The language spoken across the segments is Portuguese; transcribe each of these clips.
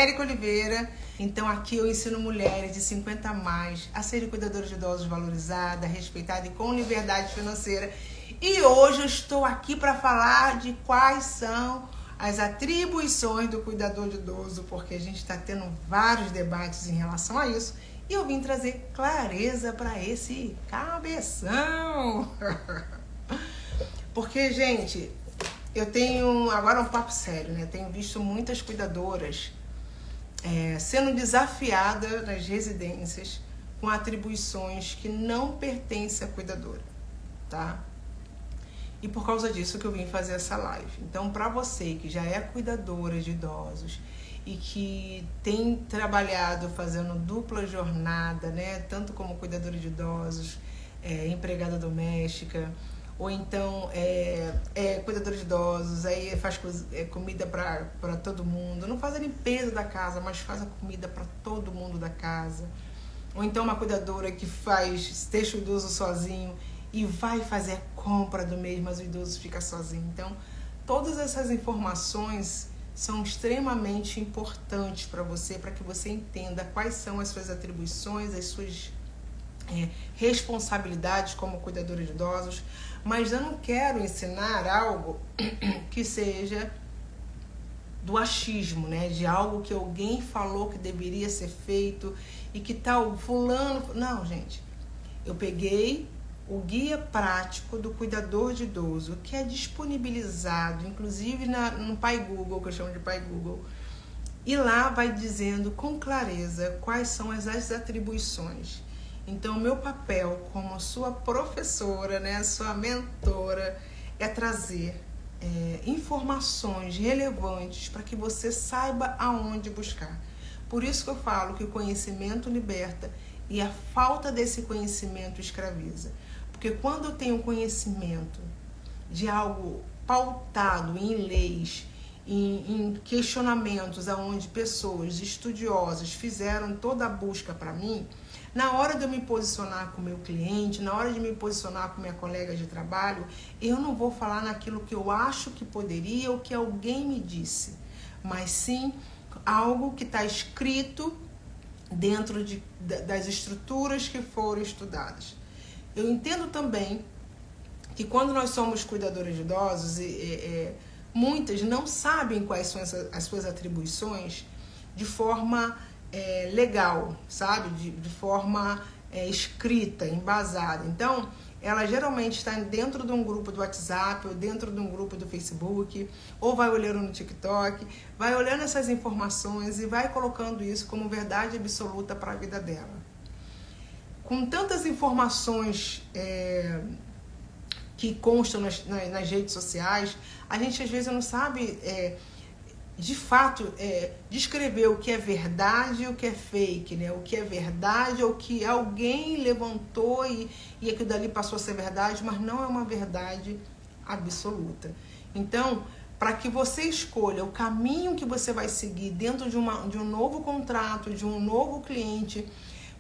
Érica Oliveira. Então aqui eu ensino mulheres de 50 a mais a serem cuidadoras de idosos valorizadas, respeitadas e com liberdade financeira. E hoje eu estou aqui para falar de quais são as atribuições do cuidador de idoso, porque a gente está tendo vários debates em relação a isso. E eu vim trazer clareza para esse cabeção. Porque, gente, eu tenho agora um papo sério, né? Tenho visto muitas cuidadoras sendo desafiada nas residências com atribuições que não pertencem à cuidadora, tá? E por causa disso que eu vim fazer essa live. Então, para você que já é cuidadora de idosos e que tem trabalhado fazendo dupla jornada, né? Tanto como cuidadora de idosos, empregada doméstica, ou então cuidador de idosos, aí faz comida para todo mundo, não faz a limpeza da casa, mas faz a comida para todo mundo da casa. Ou então uma cuidadora que deixa o idoso sozinho e vai fazer a compra do mês, mas o idoso fica sozinho. Então, todas essas informações são extremamente importantes para você, para que você entenda quais são as suas atribuições, as suas responsabilidades como cuidadora de idosos. Mas eu não quero ensinar algo que seja do achismo, né? De algo que alguém falou que deveria ser feito e que tal fulano... Não, gente. Eu peguei o guia prático do cuidador de idoso, que é disponibilizado, inclusive no Pai Google, que eu chamo de Pai Google. E lá vai dizendo com clareza quais são as atribuições. Então, o meu papel como sua professora, né, sua mentora, é trazer informações relevantes para que você saiba aonde buscar. Por isso que eu falo que o conhecimento liberta e a falta desse conhecimento escraviza. Porque quando eu tenho conhecimento de algo pautado em leis, em questionamentos aonde pessoas estudiosas fizeram toda a busca para mim, na hora de eu me posicionar com o meu cliente, na hora de me posicionar com minha colega de trabalho, eu não vou falar naquilo que eu acho que poderia ou que alguém me disse, mas sim algo que está escrito dentro das estruturas que foram estudadas. Eu entendo também que quando nós somos cuidadores de idosos, muitas não sabem quais são as suas atribuições de forma legal, sabe? De forma escrita, embasada. Então, ela geralmente está dentro de um grupo do WhatsApp ou dentro de um grupo do Facebook, ou vai olhando no TikTok, vai olhando essas informações e vai colocando isso como verdade absoluta para a vida dela. Com tantas informações que constam nas redes sociais, a gente às vezes não sabe de fato descrever o que é verdade e o que é fake, né? O que é verdade ou o que alguém levantou e aquilo dali passou a ser verdade, mas não é uma verdade absoluta. Então, para que você escolha o caminho que você vai seguir dentro de um novo contrato, de um novo cliente,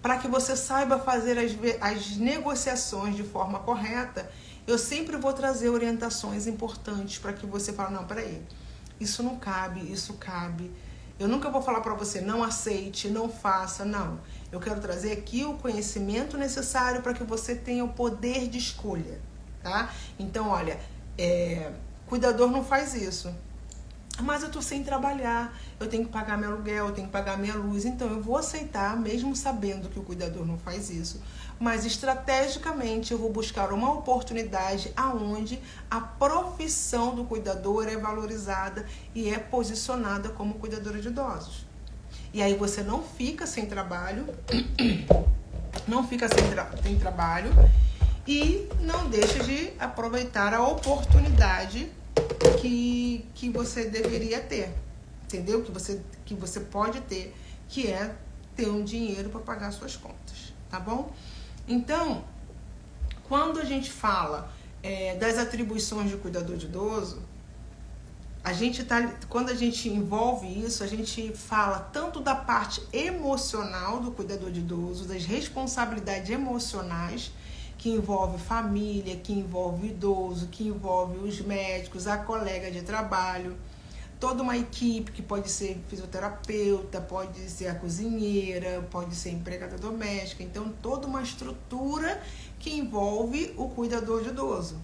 para que você saiba fazer as negociações de forma correta, eu sempre vou trazer orientações importantes para que você fale, não, peraí, isso não cabe, isso cabe. Eu nunca vou falar para você, não aceite, não faça, não. Eu quero trazer aqui o conhecimento necessário para que você tenha o poder de escolha, tá? Então, olha, cuidador não faz isso. Mas eu tô sem trabalhar, eu tenho que pagar meu aluguel, eu tenho que pagar minha luz, então eu vou aceitar, mesmo sabendo que o cuidador não faz isso, mas estrategicamente eu vou buscar uma oportunidade aonde a profissão do cuidador é valorizada e é posicionada como cuidadora de idosos. E aí você não fica sem trabalho, não fica sem trabalho e não deixa de aproveitar a oportunidade que você deveria ter, entendeu? Que você pode ter, que é ter um dinheiro para pagar suas contas, tá bom? Então, quando a gente fala das atribuições de cuidador de idoso, quando a gente envolve isso, a gente fala tanto da parte emocional do cuidador de idoso, das responsabilidades emocionais, que envolve família, que envolve idoso, que envolve os médicos, a colega de trabalho, toda uma equipe, que pode ser fisioterapeuta, pode ser a cozinheira, pode ser empregada doméstica. Então, toda uma estrutura que envolve o cuidador de idoso.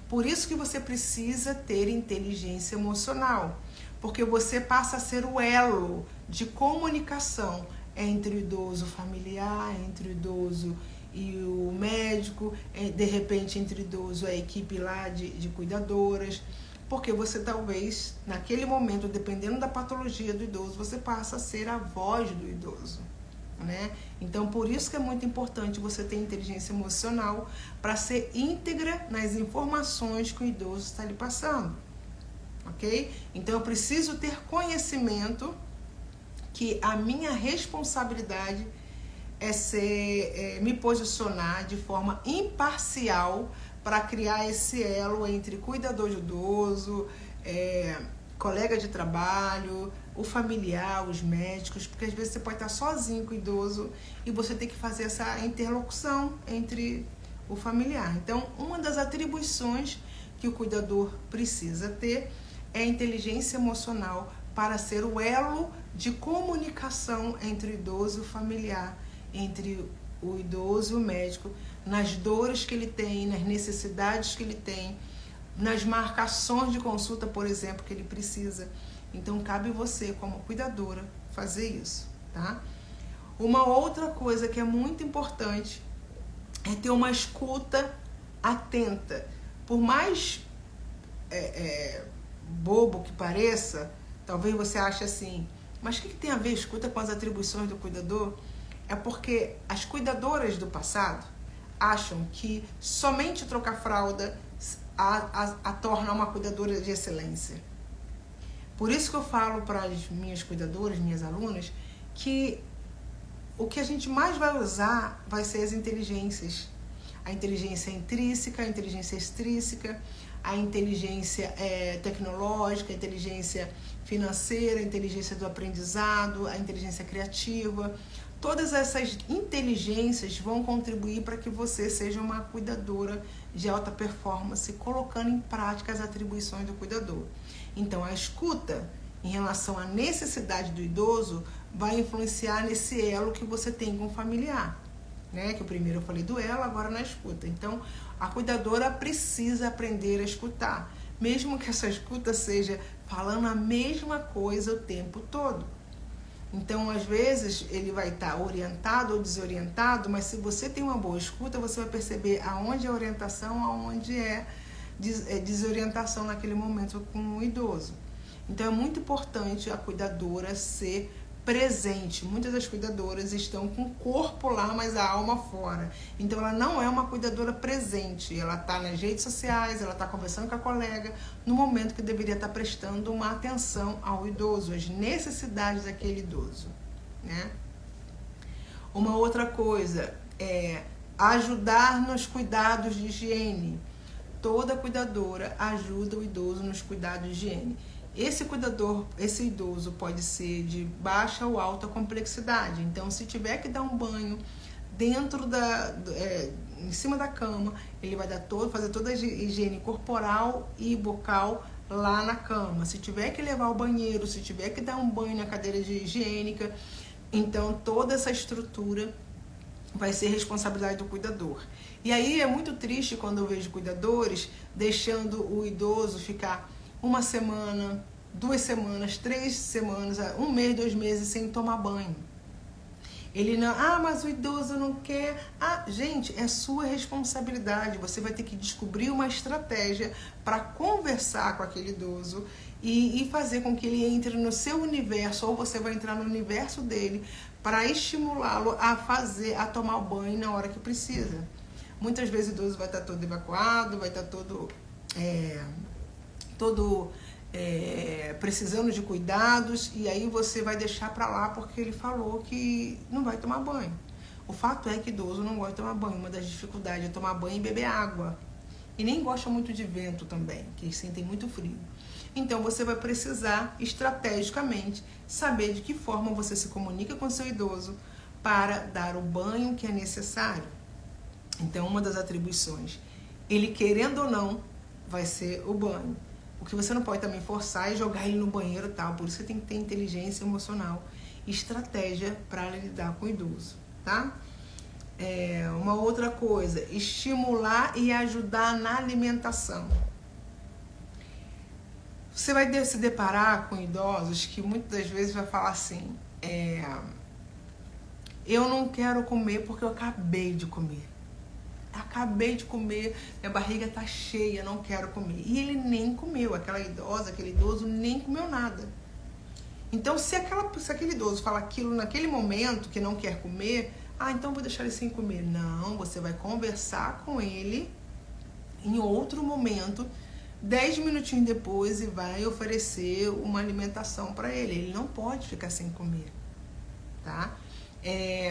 Por isso que você precisa ter inteligência emocional, porque você passa a ser o elo de comunicação entre o idoso familiar, entre o idoso e o médico, de repente entre o idoso e a equipe lá de cuidadoras, porque você talvez, naquele momento, dependendo da patologia do idoso, você passa a ser a voz do idoso, né? Então, por isso que é muito importante você ter inteligência emocional para ser íntegra nas informações que o idoso está lhe passando, ok? Então, eu preciso ter conhecimento que a minha responsabilidade é me posicionar de forma imparcial para criar esse elo entre cuidador de idoso, colega de trabalho, o familiar, os médicos, porque às vezes você pode estar sozinho com o idoso e você tem que fazer essa interlocução entre o familiar. Então, uma das atribuições que o cuidador precisa ter é a inteligência emocional para ser o elo de comunicação entre o idoso e o familiar, entre o idoso e o médico, nas dores que ele tem, nas necessidades que ele tem, nas marcações de consulta, por exemplo, que ele precisa. Então, cabe você, como cuidadora, fazer isso, tá? Uma outra coisa que é muito importante é ter uma escuta atenta. Por mais bobo que pareça, talvez você ache assim, mas o que tem a ver escuta com as atribuições do cuidador? É porque as cuidadoras do passado acham que somente trocar fralda a torna uma cuidadora de excelência. Por isso que eu falo para as minhas cuidadoras, minhas alunas, que o que a gente mais vai usar vai ser as inteligências. A inteligência intrínseca, a inteligência extrínseca, a inteligência tecnológica, a inteligência financeira, a inteligência do aprendizado, a inteligência criativa. Todas essas inteligências vão contribuir para que você seja uma cuidadora de alta performance, colocando em prática as atribuições do cuidador. Então, a escuta em relação à necessidade do idoso vai influenciar nesse elo que você tem com o familiar, né? Que o primeiro eu falei do elo, agora na escuta. Então, a cuidadora precisa aprender a escutar, mesmo que essa escuta seja falando a mesma coisa o tempo todo. Então, às vezes, ele vai estar orientado ou desorientado, mas se você tem uma boa escuta, você vai perceber aonde é orientação, aonde é desorientação naquele momento com o idoso. Então, é muito importante a cuidadora ser presente. Muitas das cuidadoras estão com o corpo lá, mas a alma fora. Então, ela não é uma cuidadora presente. Ela está nas redes sociais, ela está conversando com a colega, no momento que deveria estar prestando uma atenção ao idoso, às necessidades daquele idoso, né? Uma outra coisa é ajudar nos cuidados de higiene. Toda cuidadora ajuda o idoso nos cuidados de higiene. Esse idoso pode ser de baixa ou alta complexidade. Então, se tiver que dar um banho em cima da cama, ele vai fazer toda a higiene corporal e bucal lá na cama. Se tiver que levar ao banheiro, se tiver que dar um banho na cadeira de higiênica, então toda essa estrutura vai ser responsabilidade do cuidador. E aí é muito triste quando eu vejo cuidadores deixando o idoso ficar 1 semana, 2 semanas, 3 semanas, 1 mês, 2 meses sem tomar banho. Ele não, mas o idoso não quer. Gente, é sua responsabilidade. Você vai ter que descobrir uma estratégia para conversar com aquele idoso e fazer com que ele entre no seu universo, ou você vai entrar no universo dele para estimulá-lo a tomar o banho na hora que precisa. Muitas vezes o idoso vai estar todo evacuado, vai estar todo precisando de cuidados, e aí você vai deixar para lá porque ele falou que não vai tomar banho. O fato é que idoso não gosta de tomar banho. Uma das dificuldades é tomar banho e beber água. E nem gosta muito de vento também, que eles sentem muito frio. Então você vai precisar estrategicamente saber de que forma você se comunica com seu idoso para dar o banho que é necessário. Então, uma das atribuições, ele querendo ou não, vai ser o banho. O que você não pode também forçar é jogar ele no banheiro e tal. Por isso que tem que ter inteligência emocional e estratégia para lidar com o idoso, tá? Uma outra coisa, estimular e ajudar na alimentação. Você vai se deparar com idosos que muitas das vezes vai falar assim, eu não quero comer porque eu acabei de comer. Acabei de comer, minha barriga tá cheia, não quero comer. E ele nem comeu, aquela idosa, aquele idoso nem comeu nada. Então, se aquele idoso fala aquilo naquele momento que não quer comer, então vou deixar ele sem comer. Não, você vai conversar com ele em outro momento, 10 minutinhos depois, e vai oferecer uma alimentação para ele. Ele não pode ficar sem comer, tá?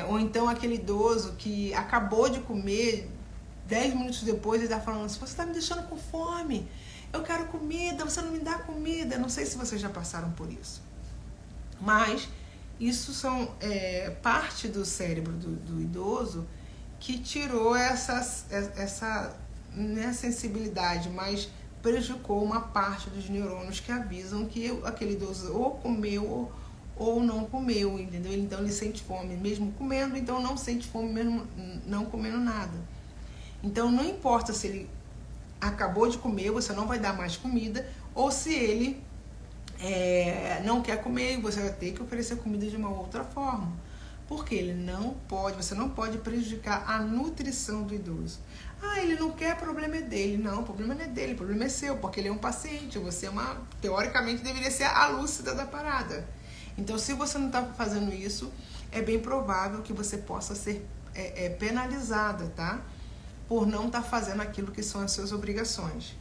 Ou então aquele idoso que acabou de comer, 10 minutos depois ele está falando assim, você está me deixando com fome, eu quero comida, você não me dá comida. Não sei se vocês já passaram por isso, mas isso são parte do cérebro do idoso que tirou essa sensibilidade, mas prejudicou uma parte dos neurônios que avisam que aquele idoso ou comeu ou não comeu, entendeu? Então ele sente fome mesmo comendo, então não sente fome mesmo não comendo nada. Então não importa se ele acabou de comer, você não vai dar mais comida, ou se ele não quer comer, você vai ter que oferecer comida de uma outra forma. Porque você não pode prejudicar a nutrição do idoso. Ele não quer, problema é dele. Não, o problema não é dele, o problema é seu, porque ele é um paciente, você teoricamente deveria ser a lúcida da parada. Então, se você não está fazendo isso, é bem provável que você possa ser penalizada, tá? Por não estar fazendo aquilo que são as suas obrigações.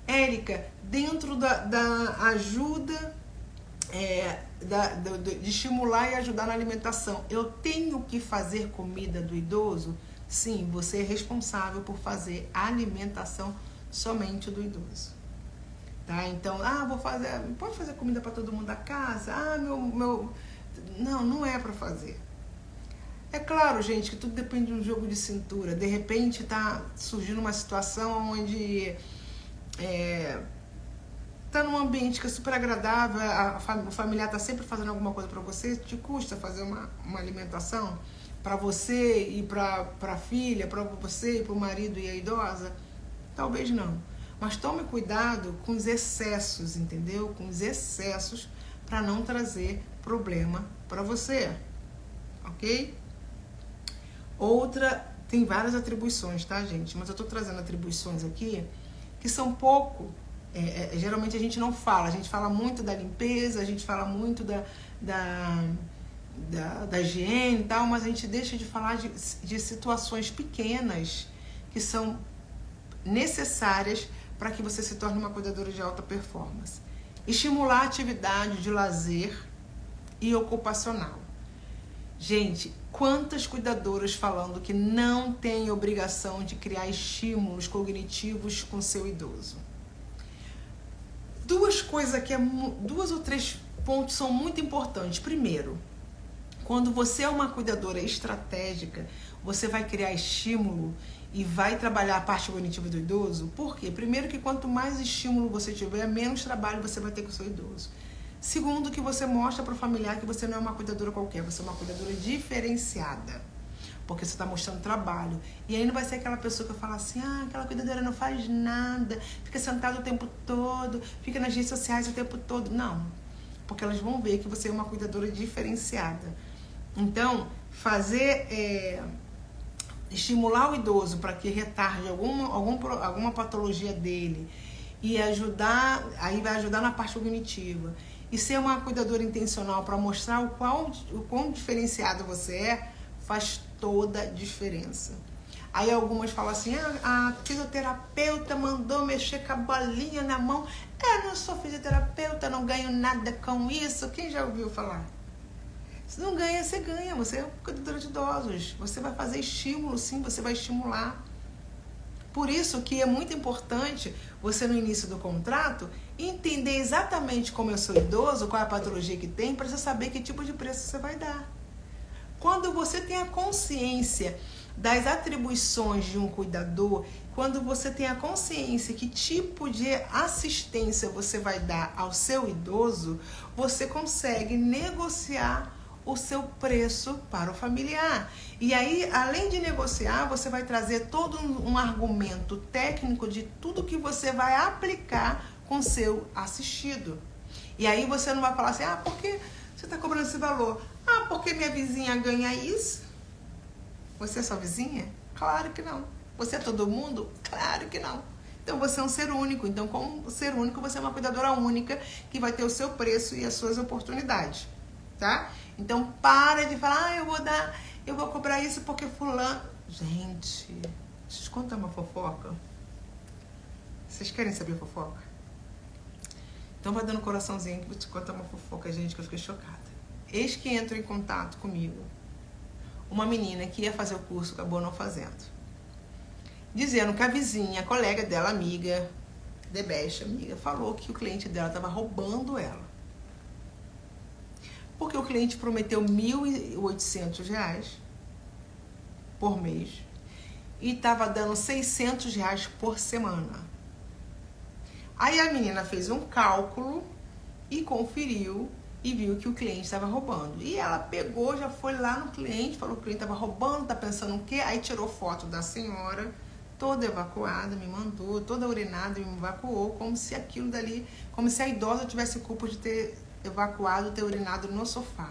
Érica, dentro da ajuda, de estimular e ajudar na alimentação, eu tenho que fazer comida do idoso? Sim, você é responsável por fazer a alimentação somente do idoso. Tá? Então, pode fazer comida para todo mundo da casa? Não é para fazer. É claro, gente, que tudo depende de um jogo de cintura. De repente tá surgindo uma situação onde tá num ambiente que é super agradável, o familiar tá sempre fazendo alguma coisa para você, te custa fazer uma alimentação para você e para a filha, para você e para o marido e a idosa? Talvez não. Mas tome cuidado com os excessos, entendeu? Com os excessos para não trazer problema para você, ok? Outra, tem várias atribuições, tá, gente? Mas eu tô trazendo atribuições aqui que são pouco, geralmente a gente não fala. A gente fala muito da limpeza, a gente fala muito da higiene e tal, mas a gente deixa de falar de situações pequenas que são necessárias para que você se torne uma cuidadora de alta performance. Estimular a atividade de lazer e ocupacional. Gente, quantas cuidadoras falando que não tem obrigação de criar estímulos cognitivos com seu idoso? Duas ou três pontos são muito importantes. Primeiro, quando você é uma cuidadora estratégica, você vai criar estímulo e vai trabalhar a parte cognitiva do idoso. Por quê? Primeiro, que quanto mais estímulo você tiver, menos trabalho você vai ter com o seu idoso. Segundo, que você mostra para o familiar que você não é uma cuidadora qualquer, você é uma cuidadora diferenciada, porque você está mostrando trabalho. E aí não vai ser aquela pessoa que fala assim, aquela cuidadora não faz nada, fica sentada o tempo todo, fica nas redes sociais o tempo todo. Não, porque elas vão ver que você é uma cuidadora diferenciada. Então, estimular o idoso para que retarde alguma patologia dele e aí vai ajudar na parte cognitiva. E ser uma cuidadora intencional para mostrar o quão diferenciado você faz toda a diferença. Aí algumas falam assim, a fisioterapeuta mandou mexer com a bolinha na mão. Eu não sou fisioterapeuta, não ganho nada com isso. Quem já ouviu falar? Se não ganha, você ganha. Você é cuidadora de idosos. Você vai fazer estímulo, sim, você vai estimular. Por isso que é muito importante você, no início do contrato, entender exatamente como é o seu idoso, qual é a patologia que tem, para você saber que tipo de preço você vai dar. Quando você tem a consciência das atribuições de um cuidador, quando você tem a consciência que tipo de assistência você vai dar ao seu idoso, você consegue negociar o seu preço para o familiar. E aí, além de negociar, você vai trazer todo um argumento técnico de tudo que você vai aplicar com o seu assistido. E aí você não vai falar assim, por que você está cobrando esse valor? Porque minha vizinha ganha isso? Você é sua vizinha? Claro que não. Você é todo mundo? Claro que não. Então você é um ser único. Então, como ser único, você é uma cuidadora única que vai ter o seu preço e as suas oportunidades, tá? Então para de falar, eu vou cobrar isso porque fulano... Gente, deixa eu te contar uma fofoca. Vocês querem saber fofoca? Então vai dando coraçãozinho que eu vou te contar uma fofoca, gente, que eu fiquei chocada. Eis que entra em contato comigo uma menina que ia fazer o curso, acabou não fazendo. Dizendo que a vizinha, a colega dela, amiga, Debeste, amiga, falou que o cliente dela estava roubando ela. Porque o cliente prometeu R$ 1.800 por mês e estava dando R$ 600 por semana. Aí a menina fez um cálculo e conferiu e viu que o cliente estava roubando. E ela pegou, já foi lá no cliente, falou que o cliente estava roubando, tá pensando o quê? Aí tirou foto da senhora, toda evacuada, me mandou, toda urinada, me evacuou, como se aquilo dali, como se a idosa tivesse culpa de ter evacuado, ter urinado no sofá.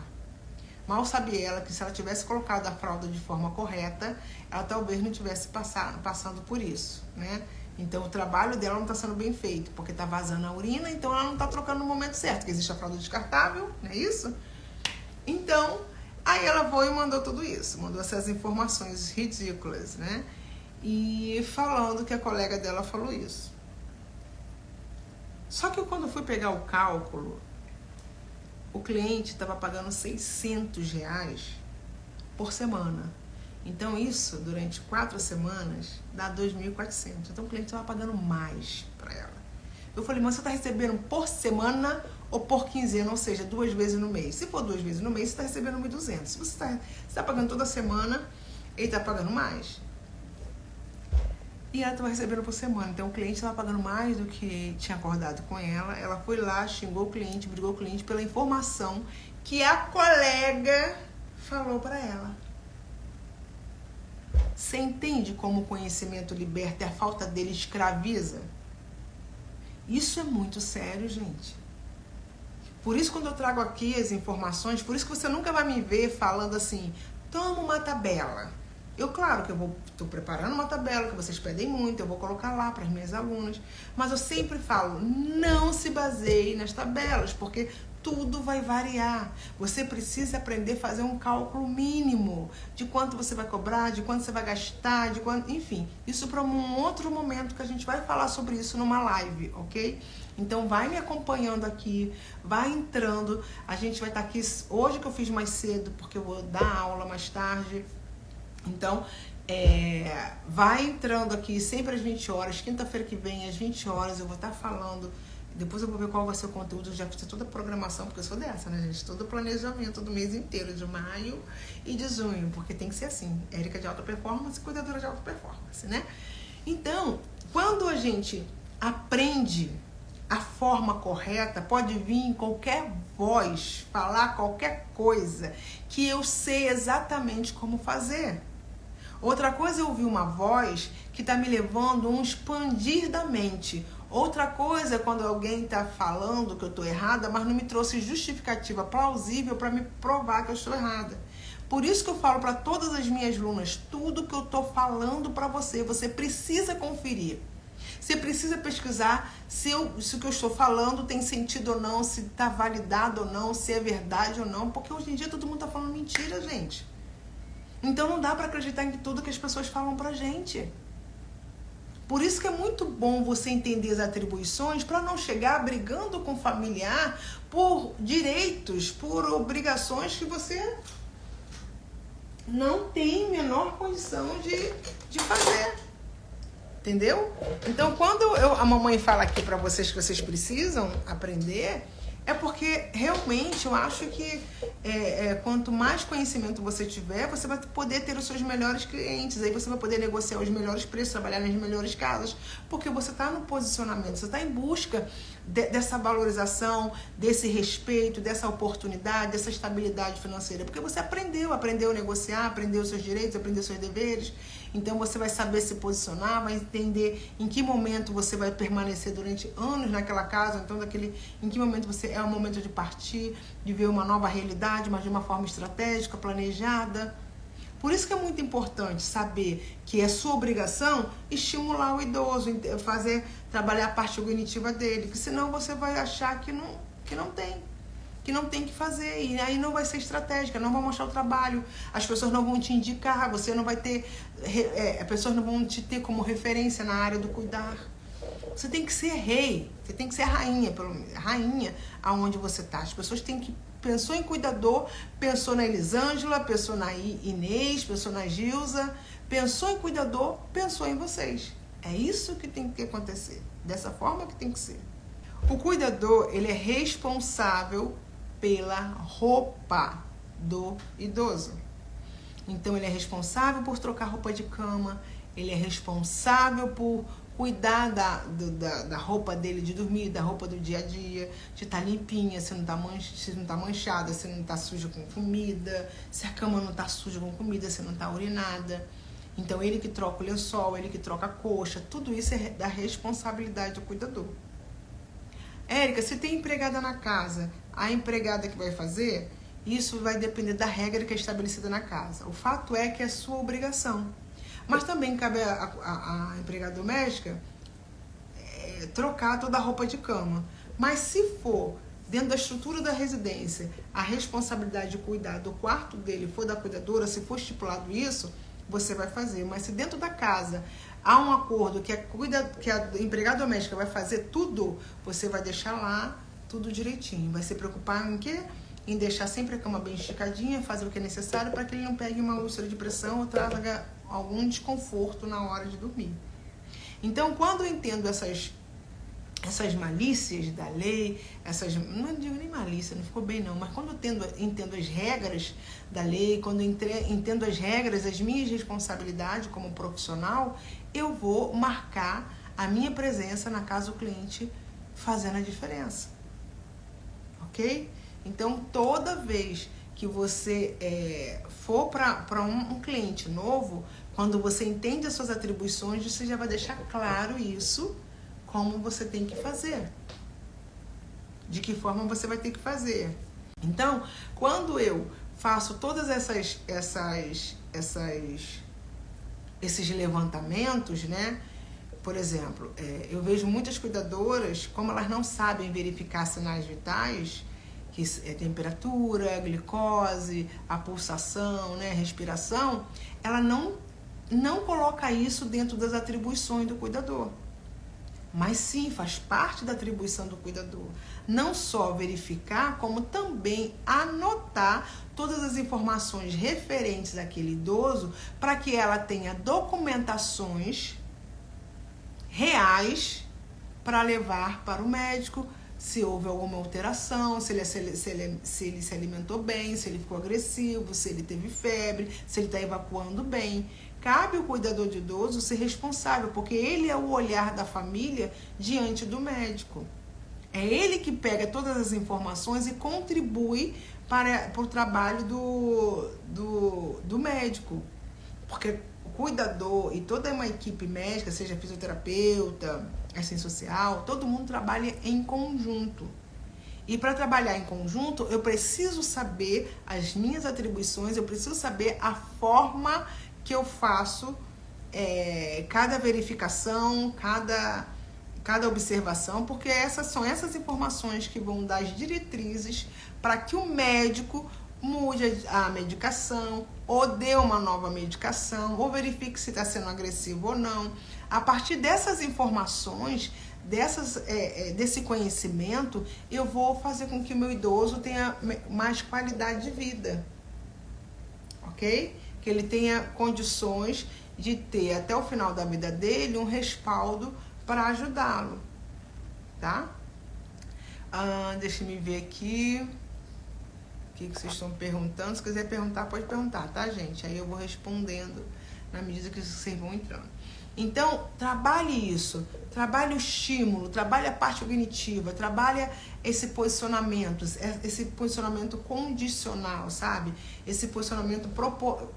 Mal sabia ela que se ela tivesse colocado a fralda de forma correta, ela talvez não tivesse passando por isso, né? Então o trabalho dela não está sendo bem feito, porque está vazando a urina, então ela não está trocando no momento certo, que existe a fralda descartável, não é isso? Então, aí ela foi e mandou tudo isso, mandou essas informações ridículas, né? E falando que a colega dela falou isso. Só que quando eu fui pegar o cálculo, o cliente estava pagando R$ 600 por semana. Então isso, durante 4 semanas, dá 2.400. Então o cliente estava pagando mais para ela. Eu falei, mas você está recebendo por semana ou por quinzena, ou seja, 2 vezes no mês? Se for 2 vezes no mês, você está recebendo 1.200. Se você está pagando toda semana, ele está pagando mais. E ela estava recebendo por semana. Então o cliente estava pagando mais do que tinha acordado com ela. Ela foi lá, xingou o cliente, brigou com o cliente pela informação que a colega falou para ela. Você entende como o conhecimento liberta e a falta dele escraviza? Isso é muito sério, gente. Por isso, quando eu trago aqui as informações, por isso que você nunca vai me ver falando assim, toma uma tabela. Claro que estou preparando uma tabela que vocês pedem muito, eu vou colocar lá para as minhas alunas, mas eu sempre falo, não se baseie nas tabelas, porque tudo vai variar. Você precisa aprender a fazer um cálculo mínimo de quanto você vai cobrar, de quanto você vai gastar, de quanto, enfim, isso para um outro momento que a gente vai falar sobre isso numa live, ok? Então vai me acompanhando aqui, vai entrando, a gente vai estar aqui hoje que eu fiz mais cedo, porque eu vou dar aula mais tarde. Então, vai entrando aqui sempre às 20 horas, quinta-feira que vem às 20 horas eu vou estar falando, depois eu vou ver qual vai ser o conteúdo, eu já fiz toda a programação, porque eu sou dessa, né, gente? Todo o planejamento do mês inteiro, de maio e de junho, porque tem que ser assim, Érica de alta performance, cuidadora de alta performance, né? Então, quando a gente aprende a forma correta, pode vir em qualquer voz, falar qualquer coisa, que eu sei exatamente como fazer. Outra coisa é ouvir uma voz que está me levando a um expandir da mente. Outra coisa é quando alguém está falando que eu estou errada, mas não me trouxe justificativa plausível para me provar que eu estou errada. Por isso que eu falo para todas as minhas alunas, tudo que eu estou falando para você, você precisa conferir. Você precisa pesquisar se o que eu estou falando tem sentido ou não, se está validado ou não, se é verdade ou não, porque hoje em dia todo mundo está falando mentira, gente. Então não dá para acreditar em tudo que as pessoas falam pra gente. Por isso que é muito bom você entender as atribuições para não chegar brigando com o familiar por direitos, por obrigações que você não tem menor condição de fazer. Entendeu? Então quando a mamãe fala aqui para vocês que vocês precisam aprender, É porque realmente eu acho que quanto mais conhecimento você tiver, você vai poder ter os seus melhores clientes. Aí você vai poder negociar os melhores preços, trabalhar nas melhores casas. Porque você está no posicionamento, você está em busca dessa valorização, desse respeito, dessa oportunidade, dessa estabilidade financeira. Porque você aprendeu a negociar, aprendeu os seus direitos, aprendeu os seus deveres. Então você vai saber se posicionar, vai entender em que momento você vai permanecer durante anos naquela casa, então em que momento é o momento de partir, de ver uma nova realidade, mas de uma forma estratégica, planejada. Por isso que é muito importante saber que é sua obrigação estimular o idoso, trabalhar a parte cognitiva dele, que senão você vai achar que não tem que fazer, e aí não vai ser estratégica, não vai mostrar o trabalho, as pessoas não vão te indicar, você não vai ter, as pessoas não vão te ter como referência na área do cuidar. Você tem que ser rei, você tem que ser rainha aonde você está. As pessoas têm que, pensou em cuidador, pensou na Elisângela, pensou na Inês, pensou na Gilza, pensou em cuidador, pensou em vocês. É isso que tem que acontecer, dessa forma que tem que ser. O cuidador, ele é responsável pela roupa do idoso. Então ele é responsável por trocar roupa de cama, ele é responsável por cuidar da roupa dele de dormir, da roupa do dia a dia, de estar limpinha, se não está manchada, se não está suja com comida, se a cama não está suja com comida, se não está urinada. Então ele que troca o lençol, ele que troca a coxa, tudo isso é da responsabilidade do cuidador. Érica, se tem empregada na casa, a empregada que vai fazer, isso vai depender da regra que é estabelecida na casa. O fato é que é sua obrigação. Mas também cabe a empregada doméstica trocar toda a roupa de cama. Mas se for dentro da estrutura da residência, a responsabilidade de cuidar do quarto dele for da cuidadora, se for estipulado isso, você vai fazer. Mas se dentro da casa há um acordo que a empregada doméstica vai fazer tudo, você vai deixar lá tudo direitinho. Vai se preocupar em quê? Em deixar sempre a cama bem esticadinha, fazer o que é necessário para que ele não pegue uma úlcera de pressão ou traga algum desconforto na hora de dormir. Então, quando eu entendo essas malícias da lei, não digo nem malícia, não ficou bem não, mas quando eu entendo as regras da lei, quando eu entendo as regras, as minhas responsabilidades como profissional, eu vou marcar a minha presença na casa do cliente fazendo a diferença. Ok? Então, toda vez que você for para um cliente novo, quando você entende as suas atribuições, você já vai deixar claro isso, como você tem que fazer. De que forma você vai ter que fazer. Então, quando eu faço todas esses levantamentos, né? Por exemplo, eu vejo muitas cuidadoras, como elas não sabem verificar sinais vitais, que é temperatura, glicose, a pulsação, né, respiração, ela não coloca isso dentro das atribuições do cuidador. Mas sim, faz parte da atribuição do cuidador. Não só verificar, como também anotar todas as informações referentes àquele idoso para que ela tenha documentações reais para levar para o médico, se houve alguma alteração, se ele se alimentou bem, se ele ficou agressivo, se ele teve febre, se ele está evacuando bem. Cabe ao cuidador de idoso ser responsável, porque ele é o olhar da família diante do médico. É ele que pega todas as informações e contribui para o trabalho do médico. Porque o cuidador e toda uma equipe médica, seja fisioterapeuta, assistente social, todo mundo trabalha em conjunto. E para trabalhar em conjunto, eu preciso saber as minhas atribuições, eu preciso saber a forma que eu faço cada verificação, cada observação, porque são essas informações que vão dar as diretrizes para que o médico mude a medicação, ou dê uma nova medicação, ou verifique se está sendo agressivo ou não. A partir dessas informações, desse conhecimento, eu vou fazer com que o meu idoso tenha mais qualidade de vida, ok? Que ele tenha condições de ter até o final da vida dele um respaldo para ajudá-lo, tá? Deixa eu me ver aqui. O que vocês estão perguntando? Se quiser perguntar, pode perguntar, tá, gente? Aí eu vou respondendo na medida que vocês vão entrando. Então, trabalhe isso. Trabalhe o estímulo, trabalhe a parte cognitiva, trabalhe esse posicionamento condicional, sabe? Esse posicionamento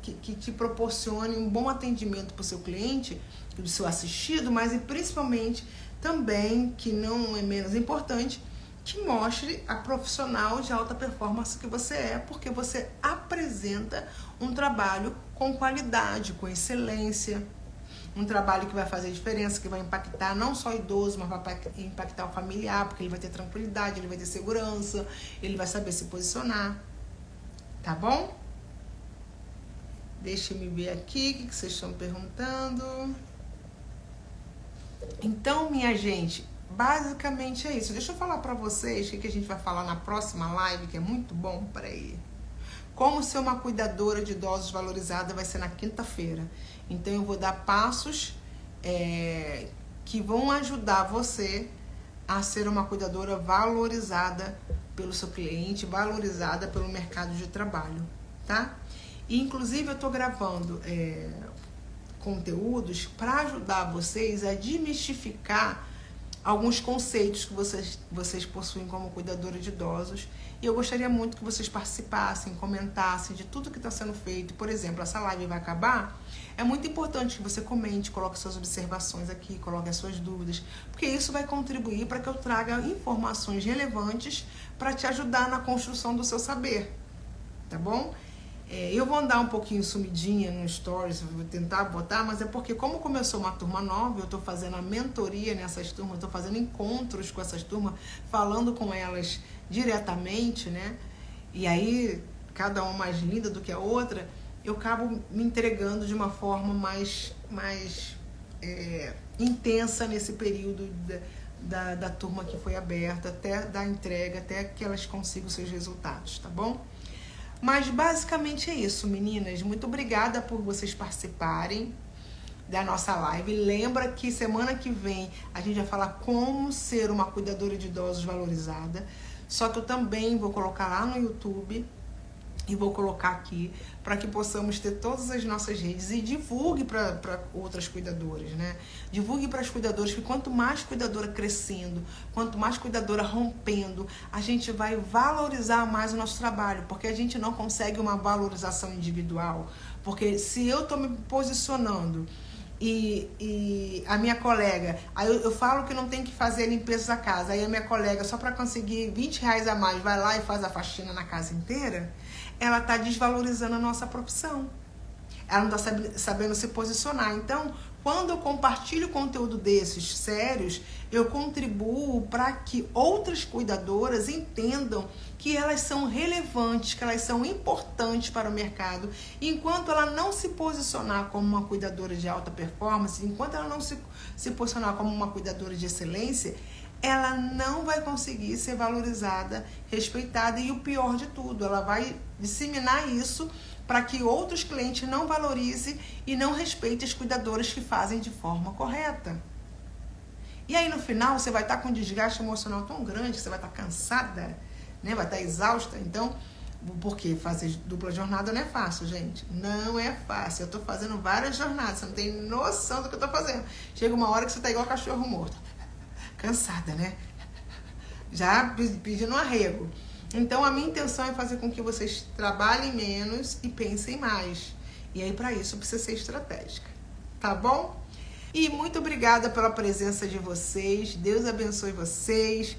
que te proporcione um bom atendimento para o seu cliente, do seu assistido, mas e principalmente também, que não é menos importante, que mostre a profissional de alta performance que você é, porque você apresenta um trabalho com qualidade, com excelência, um trabalho que vai fazer diferença, que vai impactar não só o idoso, mas vai impactar o familiar, porque ele vai ter tranquilidade, ele vai ter segurança, ele vai saber se posicionar, tá bom? Deixa eu me ver aqui, o que vocês estão perguntando. Então, minha gente, basicamente é isso. Deixa eu falar pra vocês o que a gente vai falar na próxima live, que é muito bom. Peraí. Como ser uma cuidadora de idosos valorizada vai ser na quinta-feira. Então eu vou dar passos que vão ajudar você a ser uma cuidadora valorizada pelo seu cliente, valorizada pelo mercado de trabalho, tá? E, inclusive eu tô gravando conteúdos para ajudar vocês a desmistificar alguns conceitos que vocês possuem como cuidadora de idosos. E eu gostaria muito que vocês participassem, comentassem de tudo que está sendo feito. Por exemplo, essa live vai acabar. É muito importante que você comente, coloque suas observações aqui, coloque as suas dúvidas, porque isso vai contribuir para que eu traga informações relevantes para te ajudar na construção do seu saber, tá bom? Eu vou andar um pouquinho sumidinha no Stories, vou tentar botar, mas é porque como começou uma turma nova, eu estou fazendo a mentoria nessas turmas, estou fazendo encontros com essas turmas, falando com elas diretamente, né? E aí, cada uma mais linda do que a outra, eu acabo me entregando de uma forma mais intensa nesse período da turma que foi aberta, até da entrega, até que elas consigam seus resultados, tá bom? Mas basicamente é isso, meninas. Muito obrigada por vocês participarem da nossa live. Lembra que semana que vem a gente vai falar como ser uma cuidadora de idosos valorizada. Só que eu também vou colocar lá no YouTube e vou colocar aqui para que possamos ter todas as nossas redes e divulgue para outras cuidadoras, né? Divulgue para as cuidadoras que quanto mais cuidadora crescendo, quanto mais cuidadora rompendo, a gente vai valorizar mais o nosso trabalho, porque a gente não consegue uma valorização individual. Porque se eu estou me posicionando e a minha colega, aí eu falo que não tem que fazer a limpeza da casa, aí a minha colega, só para conseguir R$20 a mais, vai lá e faz a faxina na casa inteira, ela está desvalorizando a nossa profissão. Ela não está sabendo se posicionar. Então, quando eu compartilho conteúdo desses sérios, eu contribuo para que outras cuidadoras entendam que elas são relevantes, que elas são importantes para o mercado. Enquanto ela não se posicionar como uma cuidadora de alta performance, enquanto ela não se posicionar como uma cuidadora de excelência, ela não vai conseguir ser valorizada, respeitada e o pior de tudo, ela vai disseminar isso para que outros clientes não valorizem e não respeitem as cuidadoras que fazem de forma correta. E aí no final você vai estar com um desgaste emocional tão grande que você vai estar cansada, né? Vai estar exausta. Então, porque fazer dupla jornada não é fácil, gente. Não é fácil. Eu estou fazendo várias jornadas, você não tem noção do que eu estou fazendo. Chega uma hora que você está igual cachorro morto. Cansada, né? Já pedindo um arrego. Então, a minha intenção é fazer com que vocês trabalhem menos e pensem mais. E aí, para isso, precisa ser estratégica. Tá bom? E muito obrigada pela presença de vocês. Deus abençoe vocês.